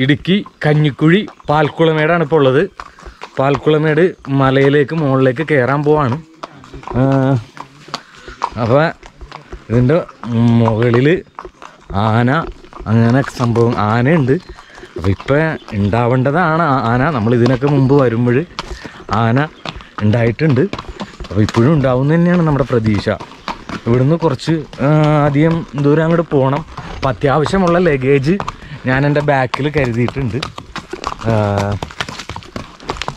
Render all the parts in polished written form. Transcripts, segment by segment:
ഇടുക്കി കഞ്ഞിക്കുഴി പാൽക്കുളമേടാണ് ഇപ്പോൾ ഉള്ളത്. പാൽക്കുളമേട് മലയിലേക്ക് മുകളിലേക്ക് കയറാൻ പോവാണ്. അപ്പോൾ ഇതിൻ്റെ മുകളിൽ ആന അങ്ങനെ സംഭവം ആനയുണ്ട്. അപ്പോൾ ഇപ്പം ഉണ്ടാവേണ്ടതാണ് ആന. നമ്മൾ ഇതിനൊക്കെ മുമ്പ് വരുമ്പോൾ ആന ഉണ്ടായിട്ടുണ്ട്. അപ്പോൾ ഇപ്പോഴും ഉണ്ടാവും തന്നെയാണ് നമ്മുടെ പ്രതീക്ഷ. ഇവിടുന്ന് കുറച്ച് അധികം ദൂരം അങ്ങോട്ട് പോകണം. അപ്പം അത്യാവശ്യമുള്ള ലഗേജ് ഞാൻ എൻ്റെ ബാക്കിൽ കരുതിയിട്ടുണ്ട്.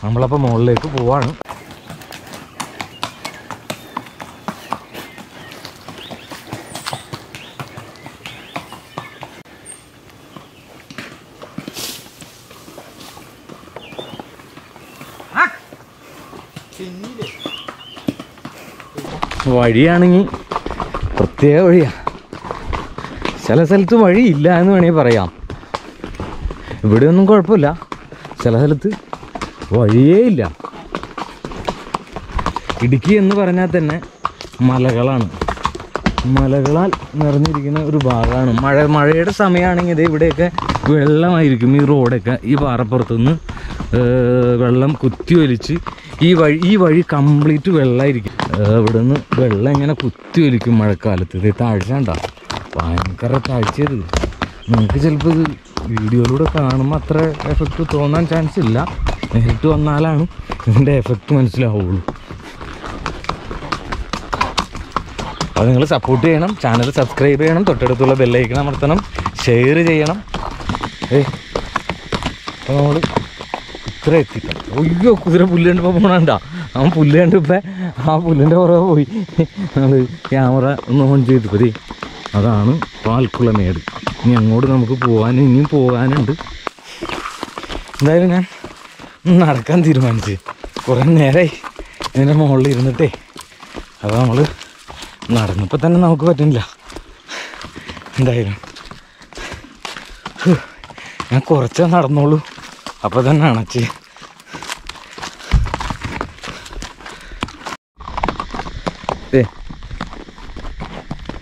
നമ്മളപ്പോൾ മുകളിലേക്ക് പോവാണ്. വഴിയാണെങ്കിൽ പ്രത്യേക വഴിയാണ്. ചില സ്ഥലത്ത് വഴിയില്ല എന്ന് വേണമെങ്കിൽ പറയാം. ഇവിടെയൊന്നും കുഴപ്പമില്ല, ചില സ്ഥലത്ത് വഴിയേ ഇല്ല. ഇടുക്കി എന്ന് പറഞ്ഞാൽ തന്നെ മലകളാണ്, മലകളാൽ നിറഞ്ഞിരിക്കുന്ന ഒരു ഭാഗമാണ്. മഴയുടെ സമയമാണെങ്കിൽ ഇത് ഇവിടെയൊക്കെ വെള്ളമായിരിക്കും. ഈ റോഡൊക്കെ ഈ പാറപ്പുറത്തുനിന്ന് വെള്ളം കുത്തി ഒലിച്ച് ഈ വഴി കംപ്ലീറ്റ് വെള്ളമായിരിക്കും. ഇവിടെ നിന്ന് വെള്ളം ഇങ്ങനെ കുത്തി ഒലിക്കും മഴക്കാലത്ത്. ഇത് താഴ്ച ഉണ്ടോ, ഭയങ്കര താഴ്ചയത്. നിങ്ങൾക്ക് ചിലപ്പോൾ ഇത് വീഡിയോയിലൂടെ കാണുമ്പോൾ അത്ര എഫക്റ്റ് തോന്നാൻ ചാൻസ് ഇല്ല. നേരിട്ട് വന്നാലാണ് ഇതിൻ്റെ എഫക്റ്റ് മനസ്സിലാവുള്ളൂ. അത് നിങ്ങൾ സപ്പോർട്ട് ചെയ്യണം, ചാനൽ സബ്സ്ക്രൈബ് ചെയ്യണം, തൊട്ടടുത്തുള്ള ബെല്ലൈക്കൺ അമർത്തണം, ഷെയർ ചെയ്യണം. നമ്മൾ ഇത്ര എത്തിക്കണം. ഒയ്യോ, കുതിര പുല്ല് കണ്ടപ്പോൾ പോകണണ്ട. അവൻ പുല്ല് കണ്ടിപ്പോൾ ആ പുല്ലിൻ്റെ പുറകെ പോയി. നമ്മൾ ക്യാമറ ഒന്ന് ഓൺ ചെയ്തിപ്പോൾ അതാണ് പാൽക്കുളമേട്. ഇനി അങ്ങോട്ട് നമുക്ക് ഇനിയും പോകാനുണ്ട്. എന്തായാലും ഞാൻ നടക്കാൻ തീരുമാനിച്ച് കുറേ നേരമായി ഇതിൻ്റെ മുകളിൽ ഇരുന്നിട്ടേ. അത് നമ്മൾ നടന്നപ്പോൾ തന്നെ നമുക്ക് പറ്റുന്നില്ല. എന്തായാലും ഞാൻ കുറച്ചേ നടന്നോളൂ, അപ്പോൾ തന്നെ അണച്ച്.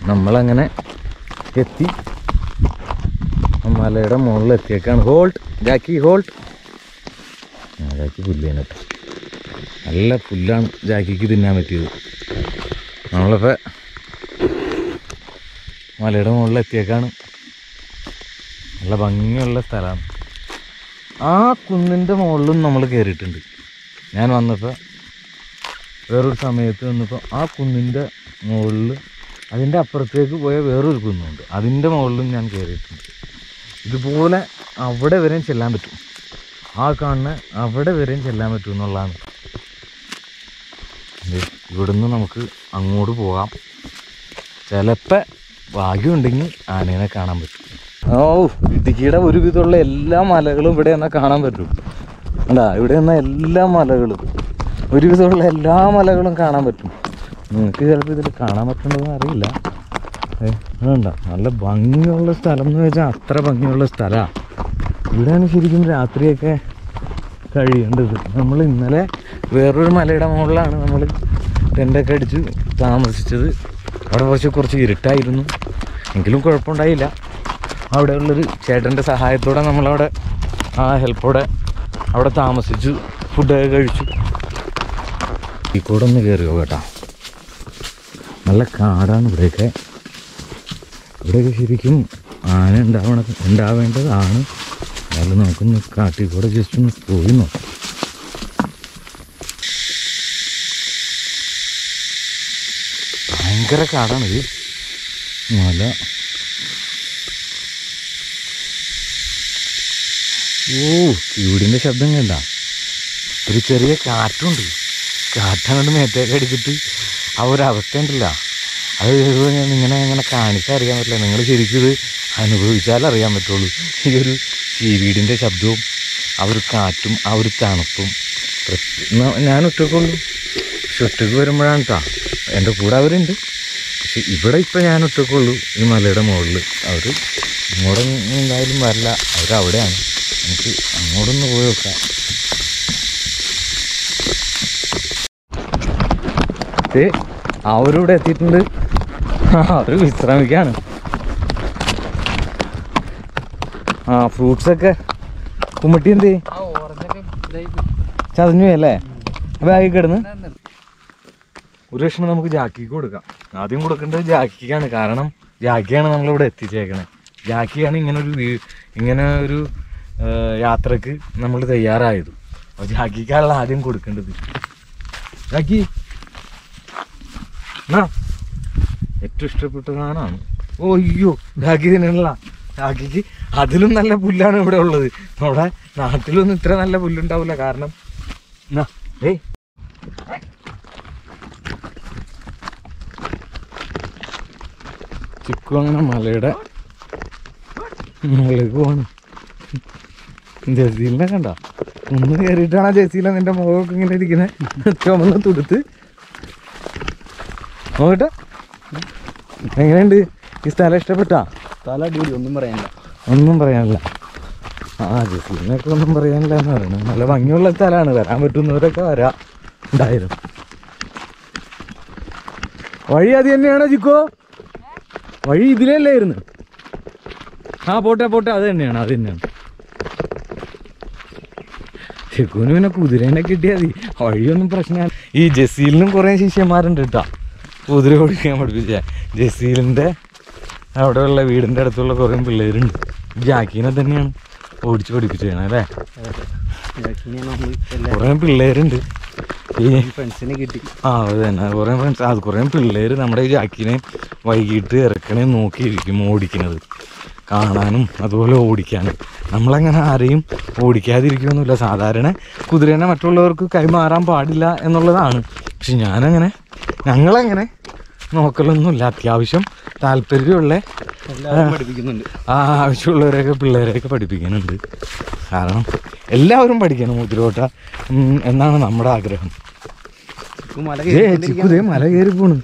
നമ്മളങ്ങനെ എത്തി, മലയുടെ മുകളിൽ എത്തിയേക്കാണ്. ഹോൾട്ട് ജാക്കി, ഹോൾട്ട്. ജാക്കി പുല്ല് തിന്നട്ടെ. നല്ല പുല്ലാണ് ജാക്കിക്ക് തിന്നാൻ പറ്റിയത്. നമ്മളിപ്പോൾ മലയുടെ മുകളിൽ എത്തിയേക്കാണ്. നല്ല ഭംഗിയുള്ള സ്ഥലമാണ്. ആ കുന്നിൻ്റെ മുകളിലും നമ്മൾ കയറിയിട്ടുണ്ട്. ഞാൻ വന്നപ്പോൾ വേറൊരു സമയത്ത് വന്നപ്പോൾ ആ കുന്നിൻ്റെ മുകളിൽ അതിൻ്റെ അപ്പുറത്തേക്ക് പോയ വേറൊരു കുന്നുണ്ട്, അതിൻ്റെ മുകളിലും ഞാൻ കയറിയിട്ടുണ്ട്. ഇതുപോലെ അവിടെ വരെയും ചെല്ലാൻ പറ്റും. ആ കാണുന്ന അവിടെ വരെയും ചെല്ലാൻ പറ്റും എന്നുള്ളതാണ്. ഇവിടുന്ന് നമുക്ക് അങ്ങോട്ട് പോകാം. ചിലപ്പോൾ ഭാഗ്യമുണ്ടെങ്കിൽ ആനേനെ കാണാൻ പറ്റും. ഇടുക്കിയുടെ ഒരുവിധമുള്ള എല്ലാ മലകളും ഇവിടെ എന്നാൽ കാണാൻ പറ്റും. അല്ല, ഇവിടെ എന്നാൽ എല്ലാ മലകളും, ഒരുവിധമുള്ള എല്ലാ മലകളും കാണാൻ പറ്റും. നിങ്ങൾക്ക് ചിലപ്പോൾ ഇതിൽ കാണാൻ പറ്റുന്നതെന്ന് അറിയില്ല. അതുകൊണ്ടാ നല്ല ഭംഗിയുള്ള സ്ഥലം എന്ന് വെച്ചാൽ അത്ര ഭംഗിയുള്ള സ്ഥലമാണ്. ഇവിടെയാണ് ശരിക്കും രാത്രിയൊക്കെ കഴിയേണ്ടത്. നമ്മൾ ഇന്നലെ വേറൊരു മലയുടെ മുകളിലാണ് നമ്മൾ ടെൻ്റൊക്കെ അടിച്ച് താമസിച്ചത്. അവിടെ കുറച്ച് ഇരുട്ടായിരുന്നു, എങ്കിലും കുഴപ്പമുണ്ടായില്ല. അവിടെയുള്ളൊരു ചേട്ടൻ്റെ സഹായത്തോടെ നമ്മളവിടെ ആ ഹെൽപ്പോടെ അവിടെ താമസിച്ചു, ഫുഡൊക്കെ കഴിച്ചു. ഈ കൂടെ ഒന്ന് കയറിയോ കേട്ടോ. നല്ല കാടാണ് ഇവിടെയൊക്കെ. ഇവിടെയൊക്കെ ശരിക്കും ആന ഉണ്ടാവേണ്ടതാണ്. എന്നാലും നമുക്കൊന്ന് കാട്ടിൽ കൂടെ ജസ്റ്റ് ഒന്ന് പോയി നോക്കാം. ഭയങ്കര കാടാണിത്. മല വീടിൻ്റെ ശബ്ദം കണ്ട. ഒരു ചെറിയ കാറ്റുണ്ട്. കാറ്റങ്ങോട്ട് മേത്തേക്ക് അടിച്ചിട്ട് ആ ഒരവസ്ഥ ഉണ്ടല്ല, അത് ഇങ്ങനെ കാണിച്ചറിയാൻ പറ്റില്ല. നിങ്ങൾ ശരിക്കും ഇത് അനുഭവിച്ചാലറിയാൻ പറ്റുള്ളൂ. ഈ ഒരു വീടിൻ്റെ ശബ്ദവും ആ ഒരു കാറ്റും ആ ഒരു തണുപ്പും. ഞാൻ ഒറ്റക്കുള്ളൂ, പക്ഷെ ഒറ്റക്ക് വരുമ്പോഴാണ് കേട്ടോ. എൻ്റെ കൂടെ അവരുണ്ട്, പക്ഷെ ഇവിടെ ഇപ്പം ഞാൻ ഒറ്റക്കുള്ളൂ ഈ മലയുടെ മുകളിൽ. അവർ ഇങ്ങോട്ട് എന്തായാലും വരില്ല, അവരവിടെയാണ്. നമുക്ക് അങ്ങോട്ടൊന്ന് പോയി നോക്കാം. അവരിവിടെ എത്തിയിട്ടുണ്ട്. അവർ വിശ്രമിക്കാണ്. ഫ്രൂട്ട്സൊക്കെ കുമ്മട്ടി എന്തേ ചതഞ്ഞു അല്ലേ? ബാഗിൽ കിടന്ന് ഒരു ലക്ഷണം നമുക്ക് ജാക്കിക്ക് കൊടുക്കാം. ആദ്യം കൊടുക്കേണ്ടത് ജാക്കിക്കാണ്. കാരണം ജാക്കിയാണ് നമ്മളിവിടെ എത്തിച്ചേക്കണേ. ജാക്കിയാണ് ഇങ്ങനെ ഒരു യാത്രക്ക് നമ്മൾ തയ്യാറായത്. അപ്പോൾ ജാക്കിക്കാണല്ലോ ആദ്യം കൊടുക്കേണ്ടത്. ജാക്കി ഏറ്റവും ഇഷ്ടപ്പെട്ട സാധനമാണ്. ഓ അയ്യോ, ജാക്കി തന്നെയുള്ള ജാക്കിക്ക് അതിലും നല്ല പുല്ലാണ് ഇവിടെ ഉള്ളത്. നമ്മുടെ നാട്ടിലൊന്നും ഇത്ര നല്ല പുല്ലുണ്ടാവില്ല. കാരണം ഏയ് ചിക്കു അങ്ങനെ മലയുടെ മുകളിലേക്ക് പോവാണ്. ജസീലിനെ കണ്ട ഒന്ന് കയറിയിട്ടാണ് ജസീല നിന്റെ മുഖമൊക്കെ ഇങ്ങനെ ഇരിക്കുന്നത് ചുമന്ന് തുടുത്ത് നോക്കട്ടെ. എങ്ങനെയുണ്ട് ഈ സ്ഥലം? ഇഷ്ടപ്പെട്ടാ? സ്ഥലം അടിപൊളി, ഒന്നും പറയാനില്ല. ഒന്നും പറയാനില്ല. ജസീലിനൊക്കെ ഒന്നും പറയാനില്ല എന്ന് പറയുന്നത്. നല്ല ഭംഗിയുള്ള സ്ഥലമാണ്. വരാൻ പറ്റുന്നവരൊക്കെ വരാം. ഉണ്ടായിരുന്നു വഴി അത് തന്നെയാണോ ചിക്കോ? വഴി ഇതിലല്ലായിരുന്നു. പോട്ടെ അത് തന്നെയാണ്. ചിക്കുവിന് പിന്നെ കുതിരേനെ കിട്ടിയാൽ മതി. വഴിയൊന്നും പ്രശ്നമാണ്. ഈ ജസീലിനും കുറേ ശിഷ്യന്മാരുണ്ട് കേട്ടോ, കുതിര ഓടിക്കാൻ പഠിപ്പിച്ച. ജസീലിൻ്റെ അവിടെയുള്ള വീടിൻ്റെ അടുത്തുള്ള കുറേ പിള്ളേരുണ്ട്. ജാക്കീനെ തന്നെയാണ് ഓടിച്ച് പഠിപ്പിച്ചേക്കണം അല്ലേ? കുറേ പിള്ളേരുണ്ട്. ഈ ഫ്രണ്ട്സിനെ കിട്ടി. അത് തന്നെ കുറേ ഫ്രണ്ട്സ്. അത് കുറേ പിള്ളേർ നമ്മുടെ ഈ ജാക്കിനെ വൈകിട്ട് ഇറക്കണേ നോക്കിയിരിക്കും ഓടിക്കുന്നത് കാണാനും അതുപോലെ ഓടിക്കാനും. നമ്മളങ്ങനെ ആരെയും ഓടിക്കാതിരിക്കുകയൊന്നുമില്ല. സാധാരണ കുതിരേനെ മറ്റുള്ളവർക്ക് കൈമാറാൻ പാടില്ല എന്നുള്ളതാണ്. പക്ഷെ ഞങ്ങളങ്ങനെ നോക്കലൊന്നുമില്ല. അത്യാവശ്യം താല്പര്യമുള്ള പഠിപ്പിക്കുന്നുണ്ട്. ആവശ്യമുള്ളവരെയൊക്കെ പിള്ളേരെയൊക്കെ പഠിപ്പിക്കുന്നുണ്ട്. കാരണം എല്ലാവരും പഠിക്കണം കുതിരോട്ട എന്നാണ് നമ്മുടെ ആഗ്രഹം. ചിക്കുതേ മല കയറി പോണു.